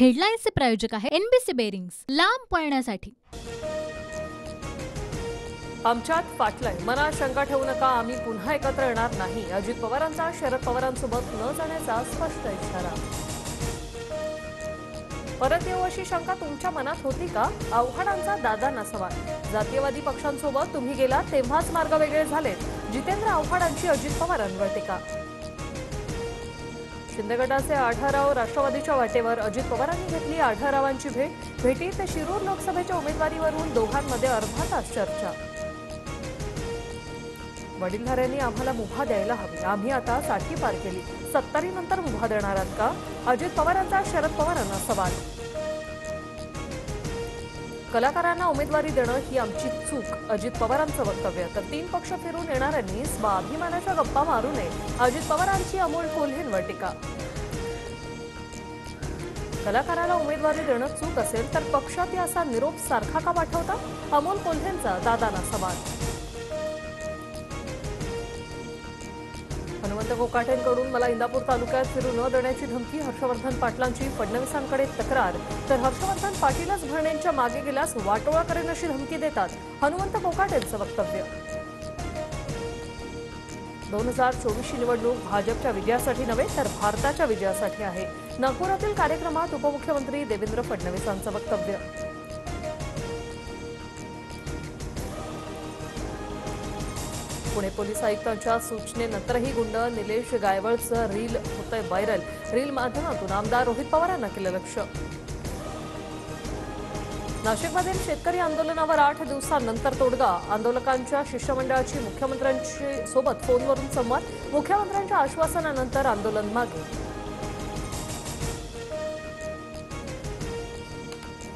हेडलाईन्सचे प्रायोजक आहे NBC bearings, लांब पळण्यासाठी। आमच्यात फाटलंय, मनात शंका ठेवू नका, आम्ही पुन्हा एकत्र येणार नाही। अजित पवारांचा शरद पवारांसोबत न जाण्याचा स्पष्ट इशारा। परत येऊ अशी शंका तुमच्या मनात होती का? आव्हाडांचा दादांना सवाल। जातीयवादी पक्षांसोबत तुम्ही गेला तेव्हाच मार्ग वेगळे झाले। जितेंद्र आव्हाडांची अजित पवारांवर टीका। शिंदे गटाचे आढळराव राष्ट्रवादीच्या वाटेवर, अजित पवारांनी घेतली आढळरावांची भेट। भेटीत शिरूर लोकसभेच्या उमेदवारीवरून दोघांमध्ये अर्धा तास चर्चा। वडीलधाऱ्यांनी आम्हाला मुभा द्यायला हवी, आम्ही आता 60 पार केली, 70 नंतर मुभा देणार आहात का? अजित पवारांचा शरद पवारांना सवाल। कलाकारांना उमेदवारी देणं ही आमची चूक, अजित पवारांचं वक्तव्य। तर 3 पक्ष फिरून येणाऱ्यांनी स्वाभिमानाच्या गप्पा मारू नये, अजित पवारांची अमोल कोल्हेंवर टीका। कलाकाराला उमेदवारी देणं चूक असेल तर पक्षात असा निरोप सारखा का पाठवता? अमोल कोल्हेंचा दादांना सवाल। हनुमंत कोकाटेंकडून मला इंदापूर तालुक्यात फिरू न देण्याची धमकी, हर्षवर्धन पाटलांची फडणवीसांकडे तक्रार। तर हर्षवर्धन पाटीलच भरणेंच्या मागे गेल्यास वाटोळा करेन अशी धमकी देतात हनुमंत कोकाटेंचं वक्तव्य। 2024ची निवडणूक भाजपच्या विजयासाठी नव्हे तर भारताच्या विजयासाठी आहे। नागपुरातील कार्यक्रमात उपमुख्यमंत्री देवेंद्र फडणवीसांचं वक्तव्य। पुणे पोलीस आयुक्तांच्या सूचनेनंतरही गुंड निलेश गायवळचं रील होतंय व्हायरल। रील माध्यमातून आमदार रोहित पवारांना केलं लक्ष्य। नाशिकमधील शेतकरी आंदोलनावर 8 दिवसांनंतर तोडगा, आंदोलकांच्या शिष्टमंडळाची मुख्यमंत्र्यांशी सोबत फोनवरून संवाद। मुख्यमंत्र्यांच्या आश्वासनानंतर आंदोलन मागे।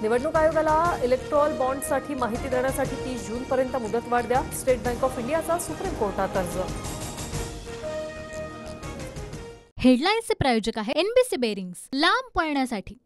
निवडणूक आयोगाला इलेक्ट्रॉल बॉन्डसाठी माहिती देण्यासाठी 30 जूनपर्यंत मुदतवाढ द्या, स्टेट बँक ऑफ इंडियाचा सुप्रीम कोर्टात अर्ज। हेडलाईन्सचे प्रायोजक आहे एनबीसी बेरिंग्स, लांब पळण्यासाठी।